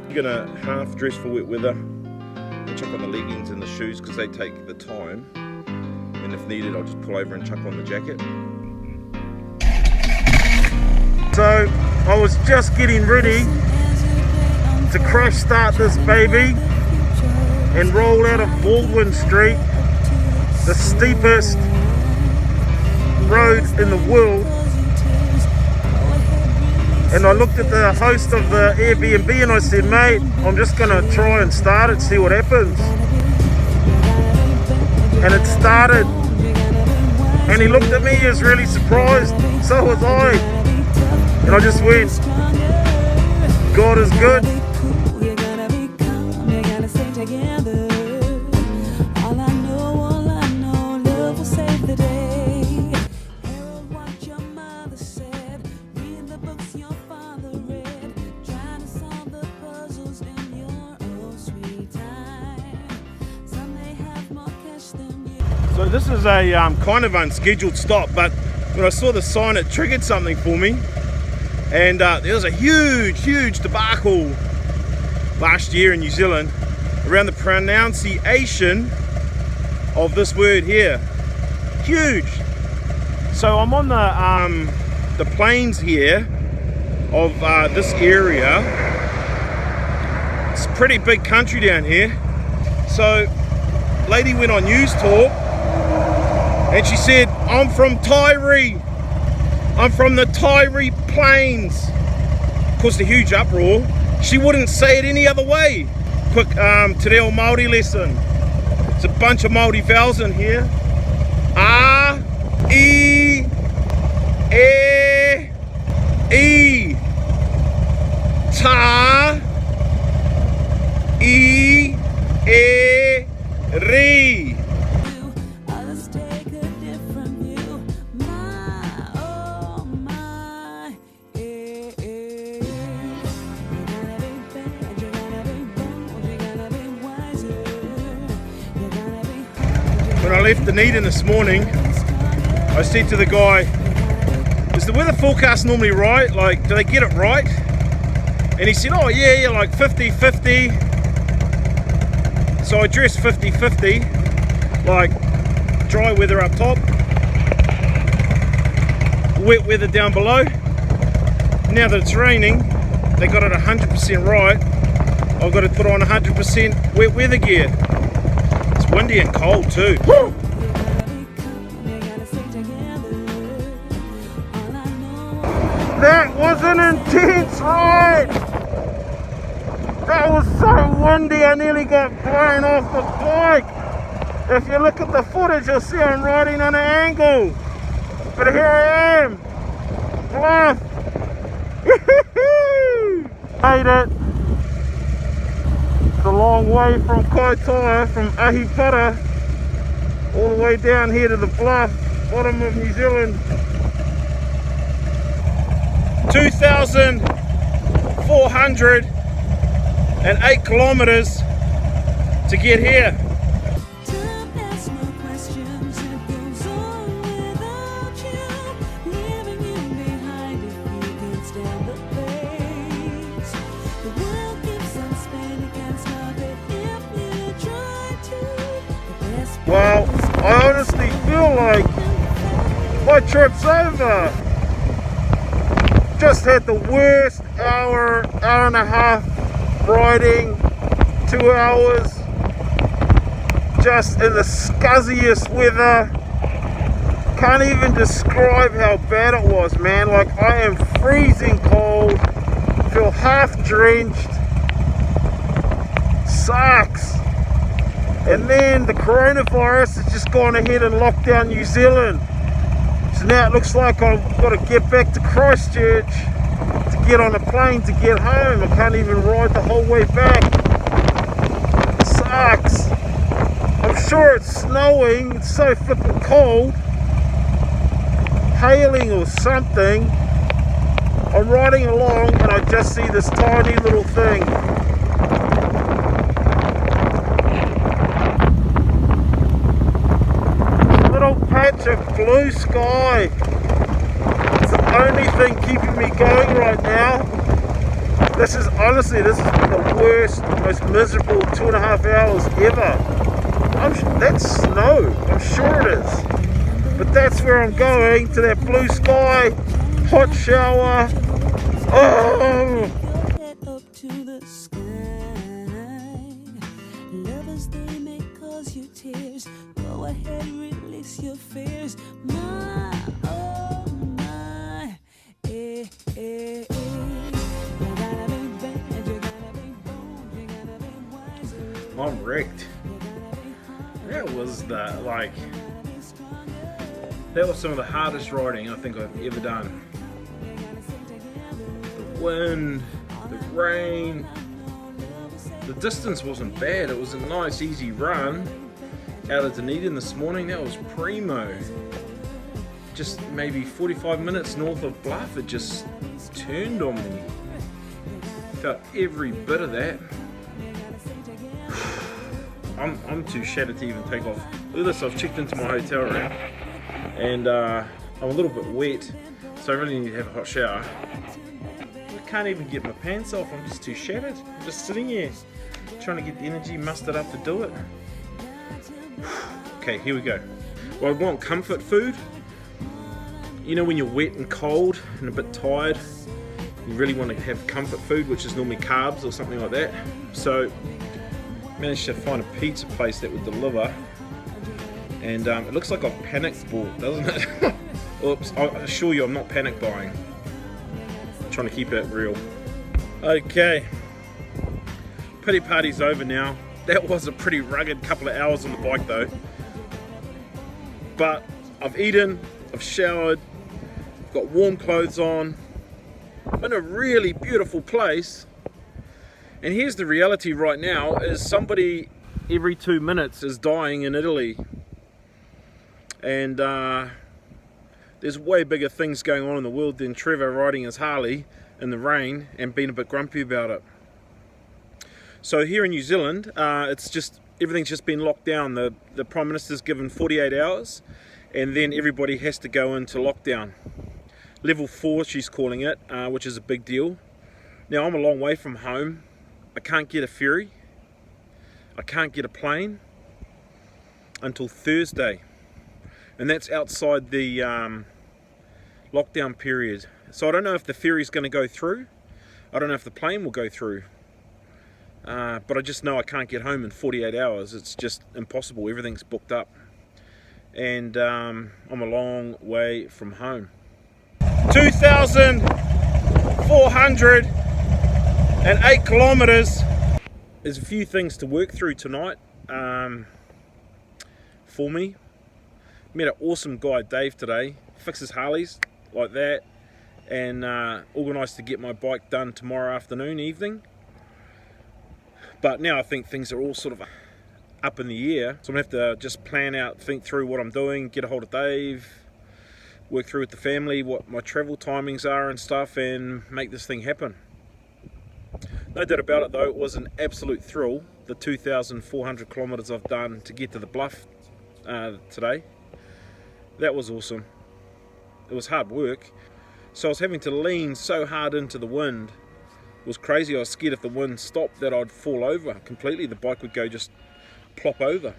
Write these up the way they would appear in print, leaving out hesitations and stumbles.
I'm gonna half dress for wet weather and chuck on the leggings and the shoes because they take the time, and if needed I'll just pull over and chuck on the jacket. So I was just getting ready to crash start this baby and roll out of Baldwin Street, the steepest road in the world. And I looked at the host of the Airbnb and I said, mate, I'm just gonna try and start it, see what happens. And it started. And he looked at me, he was really surprised, so was I. And I just went, God is good. So this is a kind of unscheduled stop, but when I saw the sign it triggered something for me. And there was a huge debacle last year in New Zealand around the pronunciation of this word here. Huge. So I'm on the plains here of this area. It's a pretty big country down here. So lady went on News Talk and she said, I'm from Tyree. I'm from the Tyree Plains. Caused a huge uproar. She wouldn't say it any other way. Quick Te Reo Māori lesson. It's a bunch of Māori vowels in here. A, E, E, Ta, E, Ri. When I left Dunedin this morning, I said to the guy, is the weather forecast normally right? Like, do they get it right? And he said, oh yeah, like 50-50. So I dressed 50-50, like dry weather up top, wet weather down below. Now that it's raining, they got it 100% right. I've got to put on 100% wet weather gear. It's windy and cold too. Woo! That was an intense ride! That was so windy, I nearly got blown off the bike. If you look at the footage, you'll see I'm riding on an angle. But here I am, Bluff. Made it. It's a long way from Kaitaia, from Ahipara, all the way down here to the Bluff, bottom of New Zealand. 2,408 kilometers to get here. Well, I honestly feel like my trip's over. Just had the worst hour and a half riding, 2 hours, just in the scuzziest weather. Can't even describe how bad it was, man. Like, I am freezing cold, feel half drenched, sucks. And then the coronavirus has just gone ahead and locked down New Zealand. So now it looks like I've got to get back to Christchurch to get on a plane to get home. I can't even ride the whole way back. It sucks. I'm sure it's snowing. It's so flippin' cold. Hailing or something. I'm riding along and I just see this tiny little thing. Patch of blue sky. It's the only thing keeping me going right now. This is honestly, this is the worst, most miserable 2.5 hours ever. That's snow, I'm sure it is. But that's where I'm going, to that blue sky, hot shower. Oh! Up to the sky. Lovers, they may cause you tears. Go ahead, release your fears. My, oh my, eh, eh, eh. You gotta be bad, you gotta be bold, you gotta be wiser. I'm wrecked. That was that was some of the hardest riding I think I've ever done. The wind, the rain, the distance wasn't bad. It was a nice easy run out of Dunedin this morning. That was primo. Just maybe 45 minutes north of Bluff, it just turned on me. Felt every bit of that. I'm too shattered to even take off. Look at this, I've checked into my hotel room and I'm a little bit wet, so I really need to have a hot shower. I can't even get my pants off, I'm just too shattered. I'm just sitting here trying to get the energy mustered up to do it. Okay, here we go. Well, I want comfort food. You know when you're wet and cold and a bit tired, you really want to have comfort food, which is normally carbs or something like that. So managed to find a pizza place that would deliver, and it looks like I've panicked bought, doesn't it? Oops, I assure you I'm not panic buying. I'm trying to keep it real. Okay, pity party's over now. That was a pretty rugged couple of hours on the bike though. But I've eaten, I've showered, I've got warm clothes on, I'm in a really beautiful place. And here's the reality right now, is somebody every 2 minutes is dying in Italy. And there's way bigger things going on in the world than Trevor riding his Harley in the rain and being a bit grumpy about it. So here in New Zealand, everything's just been locked down. The Prime Minister's given 48 hours and then everybody has to go into lockdown. Level 4 she's calling it, which is a big deal. Now I'm a long way from home. I can't get a ferry, I can't get a plane until Thursday, and that's outside the lockdown period. So I don't know if the ferry's going to go through, I don't know if the plane will go through, but I just know I can't get home in 48 hours. It's just impossible, everything's booked up, and I'm a long way from home. 2,408 kilometers. There's a few things to work through tonight for me. Met an awesome guy, Dave, today. Fixes Harleys like that, and organised to get my bike done tomorrow afternoon, evening. But now I think things are all sort of up in the air, so I'm going to have to just plan out, think through what I'm doing, get a hold of Dave, work through with the family what my travel timings are and stuff, and make this thing happen. No doubt about it though, it was an absolute thrill, the 2,400 kilometers I've done to get to the Bluff today. That was awesome. It was hard work, so I was having to lean so hard into the wind. It was crazy. I was scared if the wind stopped that I'd fall over completely. The bike would go just plop over.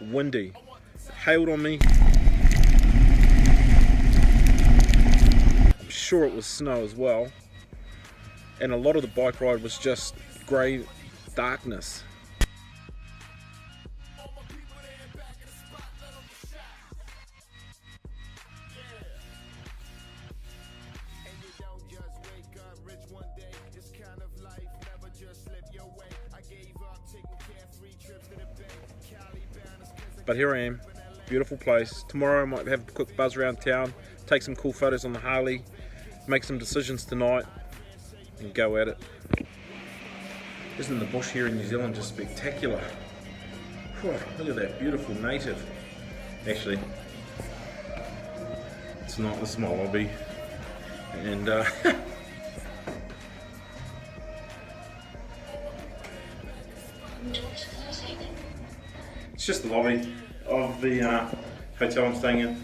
Windy. It hailed on me. I'm sure it was snow as well. And a lot of the bike ride was just grey darkness. But here I am, beautiful place. Tomorrow I might have a quick buzz around town, take some cool photos on the Harley, make some decisions tonight, and go at it. Isn't the bush here in New Zealand just spectacular? Whew, look at that beautiful native. Actually, it's not, this is my lobby. And it's just the lobby of the hotel I'm staying in.